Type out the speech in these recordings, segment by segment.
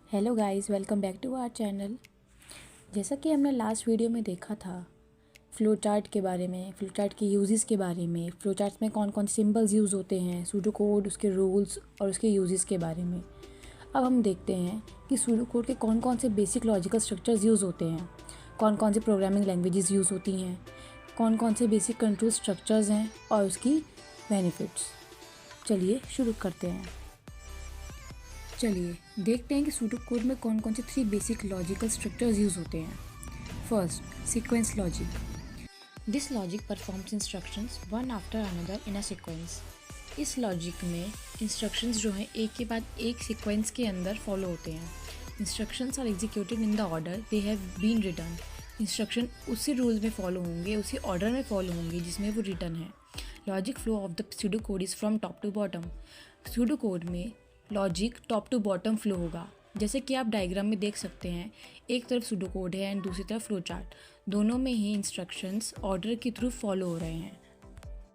Hello guys, welcome back to our channel. जैसा कि हमने लास्ट वीडियो में देखा था फ्लो चार्ट के बारे में, फ्लो चार्ट के यूजेस के बारे में, फ्लो चार्ट में कौन कौन से सिंबल्स यूज़ होते हैं, सूडो कोड, उसके रूल्स और उसके यूजेस के बारे में। अब हम देखते हैं कि सूडो कोड के कौन कौन से बेसिक लॉजिकल स्ट्रक्चर्स यूज़ होते हैं, कौन कौन से प्रोग्रामिंग लैंग्वेजेस यूज़ होती हैं, कौन कौन से बेसिक कंट्रोल स्ट्रक्चर्स हैं और उसकी बेनिफिट्स। चलिए शुरू करते हैं। चलिए देखते हैं कि सूडो कोड में कौन कौन से 3 बेसिक लॉजिकल स्ट्रक्चर्स यूज़ होते हैं। First, sequence logic. This logic performs instructions one after another in a sequence. इस लॉजिक में इंस्ट्रक्शंस जो हैं एक के बाद एक सीक्वेंस के अंदर फॉलो होते हैं। Instructions are executed in the order they have been written. Instruction उसी रूल में फॉलो होंगे, उसी ऑर्डर में फॉलो होंगे जिसमें वो रिटन है। Logic flow of the pseudo code is from top to bottom. Pseudo code में logic top to bottom flow होगा। जैसे कि आप डायग्राम में देख सकते हैं, एक तरफ सूडो कोड है एंड दूसरी तरफ फ्लो चार्ट। दोनों में ही इंस्ट्रक्शंस ऑर्डर के थ्रू फॉलो हो रहे हैं।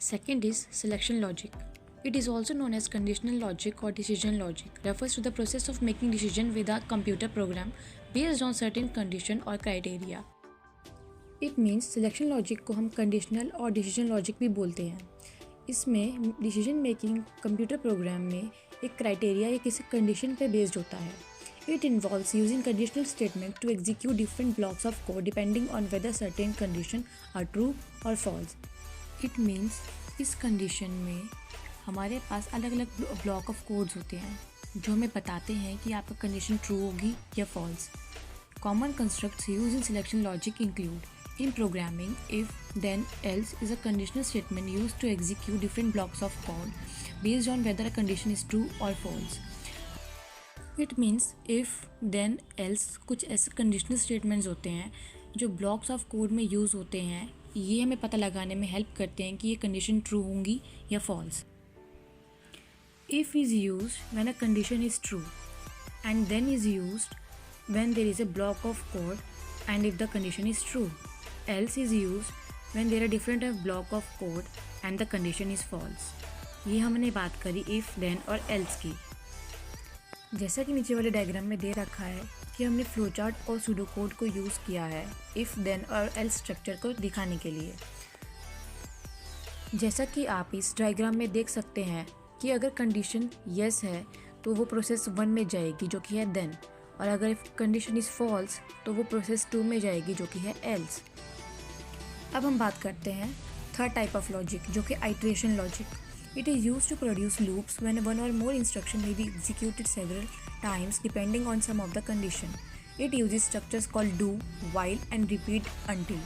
Second is selection logic. It is also known as conditional logic और decision logic, refers to the process of making decision with a computer program based on certain condition और criteria. It means selection logic को हम conditional और decision logic भी बोलते हैं। इसमें decision making computer program में एक क्राइटेरिया या किसी कंडीशन पे बेस्ड होता है। It involves using conditional statement to execute different blocks of code depending on whether certain condition are true और फॉल्स। इट मीन्स इस कंडीशन में हमारे पास अलग अलग ब्लॉक ऑफ कोड्स होते हैं जो हमें बताते हैं कि आपका कंडीशन ट्रू होगी या false. Common constructs use in selection logic include: in programming, if, then, else is a conditional statement used to execute different blocks of code based on whether a condition is true or false. It means if, then, else कुछ ऐसे conditional statements होते हैं जो blocks of code में use होते हैं। ये हमें पता लगाने में help करते हैं कि ये condition true होंगी या false. If is used when a condition is true and then is used when there is a block of code and if the condition is true. Else is used when there are different block of code and the condition is false. ये हमने बात करी if, then और else की। जैसा कि नीचे वाले डायग्राम में दे रखा है कि हमने फ्लो चार्ट और सूडो कोड को यूज़ किया है if, then और else स्ट्रक्चर को दिखाने के लिए। जैसा कि आप इस डायग्राम में देख सकते हैं कि अगर कंडीशन yes है तो वो प्रोसेस 1 में जाएगी जो कि है then, और अगर कंडीशन इज़ फॉल्स तो वो प्रोसेस 2 में जाएगी जो कि है else। अब हम बात करते हैं थर्ड टाइप ऑफ लॉजिक जो कि iteration logic. It is use to produce loops when one और more instruction may be executed several times depending on some of the condition. It uses structures called do, while and repeat until.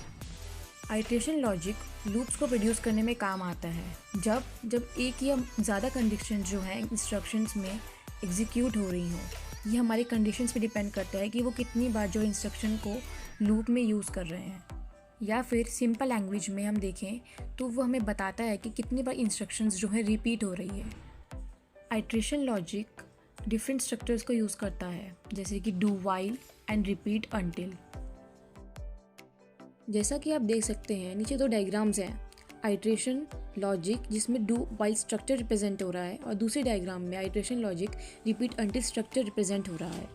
Iteration logic loops को produce करने में काम आता है जब एक या ज़्यादा कंडीशन जो है इंस्ट्रक्शंस में एग्जीक्यूट हो रही हो। ये हमारी कंडीशंस पे डिपेंड करता है कि वो कितनी बार जो इंस्ट्रक्शन को लूप में यूज़ कर रहे हैं, या फिर सिंपल लैंग्वेज में हम देखें तो वो हमें बताता है कि कितनी बार इंस्ट्रक्शंस जो है रिपीट हो रही है। आइट्रेशन लॉजिक डिफरेंट स्ट्रक्चर्स को यूज़ करता है जैसे कि do, while and repeat until. जैसा कि आप देख सकते हैं नीचे 2 डायग्राम्स हैं। आइट्रेशन लॉजिक जिसमें डू वाइल स्ट्रक्चर रिप्रेजेंट हो रहा है और दूसरे डायग्राम में iteration logic repeat until structure represent हो रहा है।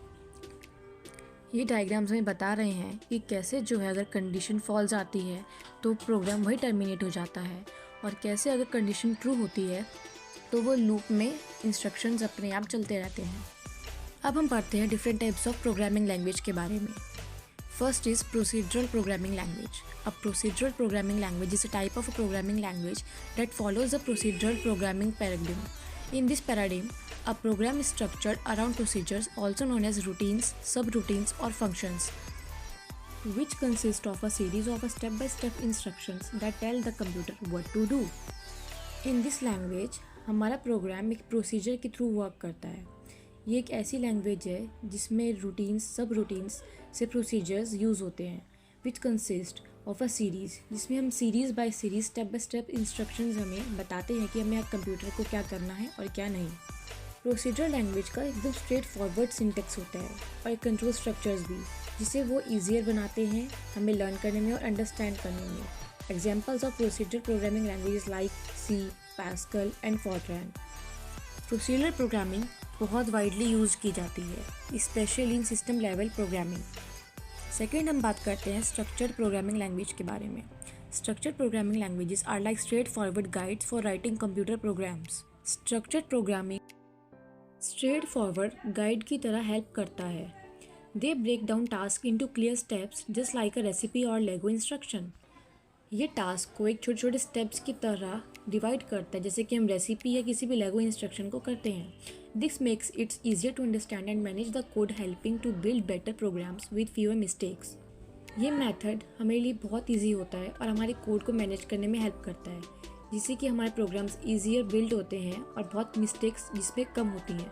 ये डायग्राम्स हमें बता रहे हैं कि कैसे जो है अगर कंडीशन फॉल्स आती है तो प्रोग्राम वही टर्मिनेट हो जाता है, और कैसे अगर कंडीशन ट्रू होती है तो वो लूप में इंस्ट्रक्शंस अपने आप चलते रहते हैं। अब हम पढ़ते हैं different types of programming language के बारे में। First is procedural programming language. A procedural programming language is a type of programming language that follows the procedural programming paradigm. In this paradigm, a program is structured around procedures also known as routines, subroutines or functions, which consist of a series of step-by-step instructions that tell the computer what to do. In this language, हमारा programme एक procedure के through work करता है। ये एक ऐसी language है जिसमें रूटीन्स, सब रूटीन्स से प्रोसीजर्स यूज़ होते हैं, which consist of a series, जिसमें हम series by series step by step instructions हमें बताते हैं कि हमें कंप्यूटर को क्या करना है और क्या नहीं। प्रोसीजरल लैंग्वेज का एकदम स्ट्रेट फॉरवर्ड सिंटेक्स होता है और एक कंट्रोल स्ट्रक्चर्स भी, जिसे वो ईजियर बनाते हैं हमें लर्न करने में और अंडरस्टैंड करने में। Examples of procedural programming languages like C, Pascal and Fortran. Procedural programming बहुत वाइडली यूज की जाती है, specially in system level programming. Second हम बात करते हैं स्ट्रक्चर्ड प्रोग्रामिंग लैंग्वेज के बारे में। Structured programming languages are like straightforward guides for writing computer programs. Structured programming straightforward guide की तरह हेल्प करता है। They break down task into clear steps just like a recipe और Lego instruction. ये task को एक छोटे छोटे स्टेप्स की तरह डिवाइड करता है, जैसे कि हम रेसिपी या किसी भी लेगो इंस्ट्रक्शन को करते हैं। This makes its easier to understand and manage the code, helping to build better programs with fewer mistakes. ये मेथड हमारे लिए बहुत ईजी होता है और हमारे कोड को मैनेज करने में हेल्प करता है, जिससे कि हमारे प्रोग्राम्स ईजियर बिल्ड होते हैं और बहुत मिस्टेक्स जिसमें कम होती हैं।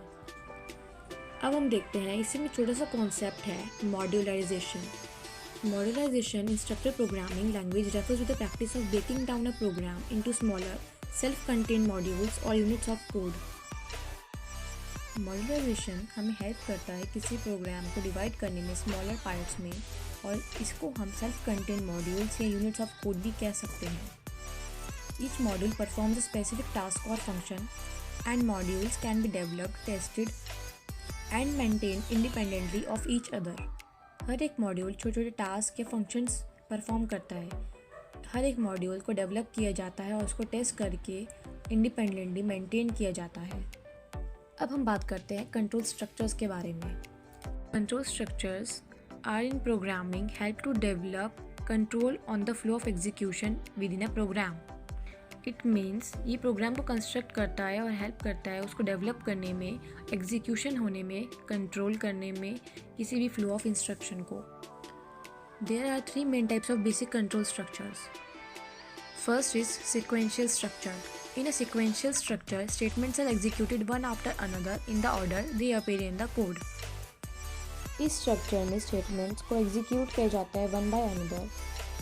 अब हम देखते हैं इसी में छोटा सा कॉन्सेप्ट है मॉड्यूलराइजेशन। Modularization in structured programming language refers to the practice of breaking down a program into smaller, self-contained modules or units of code. Modularization हमें हेल्प करता है किसी प्रोग्राम को डिवाइड करने में स्मॉलर पार्ट्स में, और इसको हम सेल्फ-contained मॉड्यूल्स या यूनिट्स ऑफ कोड भी कह सकते हैं। Each module performs a specific task or function, and modules can be developed, tested, and maintained independently of each other. हर एक मॉड्यूल छोटे छोटे टास्क या फंक्शंस परफॉर्म करता है। हर एक मॉड्यूल को डेवलप किया जाता है और उसको टेस्ट करके इंडिपेंडेंटली मेंटेन किया जाता है। अब हम बात करते हैं कंट्रोल स्ट्रक्चर्स के बारे में। Control structures are in programming help to develop control on the flow of execution within a program. It means ये प्रोग्राम को कंस्ट्रक्ट करता है और हेल्प करता है उसको डेवलप करने में, एग्जीक्यूशन होने में, कंट्रोल करने में किसी भी फ्लो ऑफ इंस्ट्रक्शन को। There are 3 main types of basic control structures. First is sequential structure. In a sequential structure, statements are executed one after another in the order they appear in the code. इस structure में statements को execute किया जाता है one by another,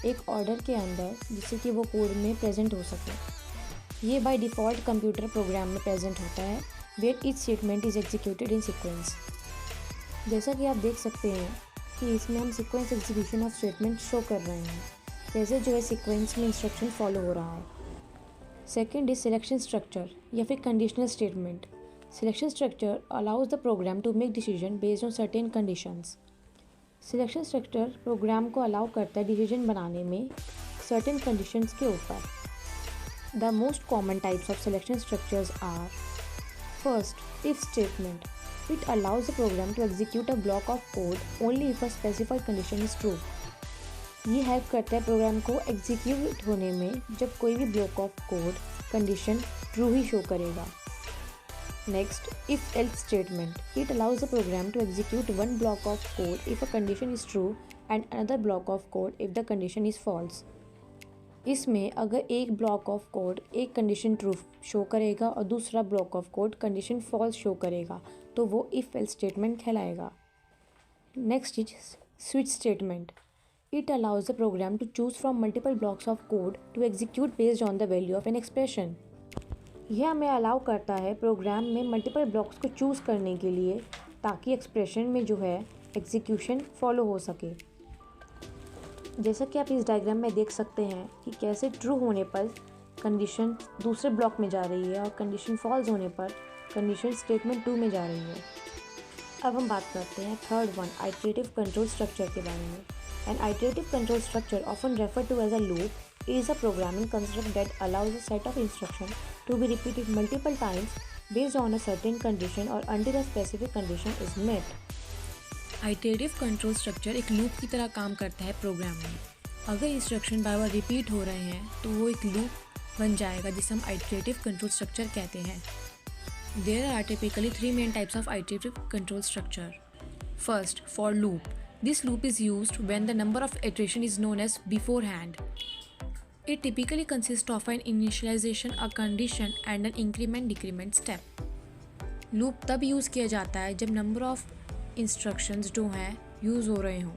एक order के अंदर, जिससे कि वो कोड में प्रेजेंट हो सके। ये बाय डिफ़ॉल्ट कंप्यूटर प्रोग्राम में प्रेजेंट होता है, where each statement is executed in sequence. जैसा कि आप देख सकते हैं कि इसमें हम sequence execution of statement show कर रहे हैं, जैसे जो है सीक्वेंस में इंस्ट्रक्शन फॉलो हो रहा है। सेकेंड इज सिलेक्शन स्ट्रक्चर या फिर conditional statement. Selection structure allows the program to make decision based on certain conditions. Selection structure program को अलाउ करता है डिसीजन बनाने में सर्टेन कंडीशंस के ऊपर। The most common types of selection structures are: first, if statement. It allows the program to execute a block of code only if a specified condition is true. ये help करता है programme को execute होने में जब कोई भी block of code condition true he show करेगा। Next, if-else statement. It allows the program to execute one block of code if a condition is true and another block of code if the condition is false. इसमें अगर एक block of code एक condition true show करेगा और दूसरा block of code condition false show करेगा, तो वो इफ एल्स स्टेटमेंट कहलाएगा। Next is switch statement. It allows the program to choose from multiple blocks of code to execute based on the value of an expression. यह हमें allow करता है programme में multiple blocks को choose करने के लिए, ताकि एक्सप्रेशन में जो है एग्जीक्यूशन फॉलो हो सके। जैसा कि आप इस डायग्राम में देख सकते हैं कि कैसे ट्रू होने पर कंडीशन दूसरे ब्लॉक में जा रही है और कंडीशन फॉल्स होने पर कंडीशन स्टेटमेंट 2 में जा रही है। अब हम बात करते हैं third one, iterative control structure के बारे में। An iterative control structure, often referred to as a loop, is a programming construct that allows a set of instructions to be repeated multiple times based on a certain condition or until a specific condition is met. Iterative control structure एक loop की तरह काम करता है programme में। अगर instruction बार बार repeat हो रहे हैं तो वो एक लूप बन जाएगा, जिसे हम iterative control structure कहते हैं। There are typically 3 main types of iterative control structure. First, for loop. This loop is used when the number of iteration is known as beforehand. It typically consists of an initialization, a condition and an increment-decrement step. Loop तब use किया जाता है जब number of instructions जो हैं use हो रहे हों।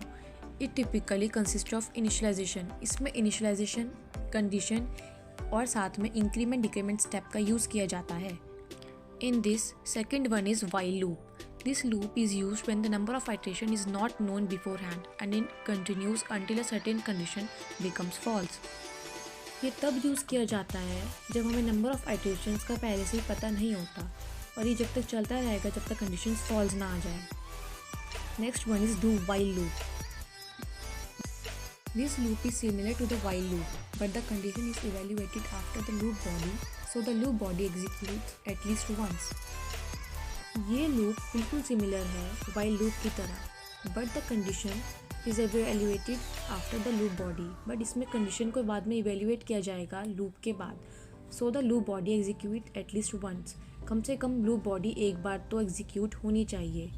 It typically consists of initialization. इसमें initialization, condition और साथ में increment-decrement step का यूज़ किया जाता है। In this, second one is while loop. This loop is used when the number of iteration is not known beforehand and it continues until a certain condition becomes false. ये तब use किया जाता है जब हमें नंबर ऑफ़ आइटरेशंस का पहले से ही पता नहीं होता और ये जब तक चलता रहेगा जब तक कंडीशंस फॉल्स ना आ जाए। Next one is do while loop. This loop is similar to the while loop, but the condition is evaluated after the loop body, so the loop body executes at least once. ये loop बिल्कुल similar है while loop की तरह, but the condition is evaluated after the loop body, but इसमें condition को बाद में evaluate किया जाएगा loop के बाद, so the loop body execute at least once. कम से कम loop body एक बार तो execute होनी चाहिए।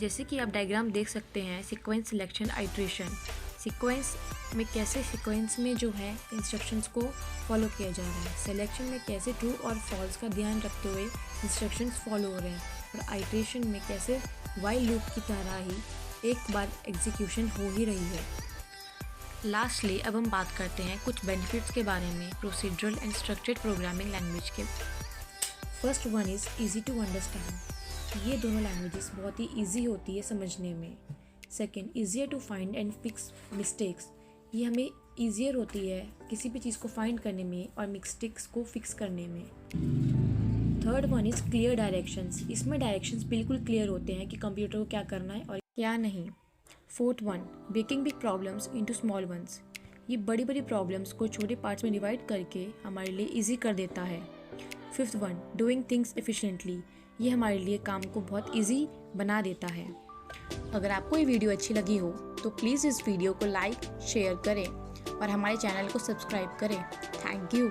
जैसे कि आप डायग्राम देख सकते हैं, सीक्वेंस सिलेक्शन आइट्रेशन। सीक्वेंस में कैसे सीक्वेंस में जो है इंस्ट्रक्शंस को फॉलो किया जा रहा है, सिलेक्शन में कैसे ट्रू और फॉल्स का ध्यान रखते हुए इंस्ट्रक्शंस फॉलो हो रहे हैं, और आइट्रेशन में कैसे वाइल लूप की तरह ही एक बार एग्जीक्यूशन हो ही रही है। लास्टली अब हम बात करते हैं कुछ बेनिफिट्स के बारे में procedural and structured programming language के। First one is easy to understand. ये दोनों लैंग्वेजेस बहुत ही ईजी होती है समझने में। Second, easier to find and fix mistakes. ये हमें ईजियर होती है किसी भी चीज़ को फाइंड करने में और मिस्टेक्स को फिक्स करने में। Third one is clear directions. इसमें डायरेक्शंस बिल्कुल क्लियर होते हैं कि कंप्यूटर को क्या करना है और क्या नहीं। Fourth one, breaking big problems into small ones. ये बड़ी बड़ी प्रॉब्लम्स को छोटे पार्ट्स में डिवाइड करके हमारे लिए ईजी कर देता है। Fifth one, doing things efficiently. ये हमारे लिए काम को बहुत ईजी बना देता है। अगर आपको ये वीडियो अच्छी लगी हो तो प्लीज़ इस वीडियो को लाइक शेयर करें और हमारे चैनल को सब्सक्राइब करें। Thank you.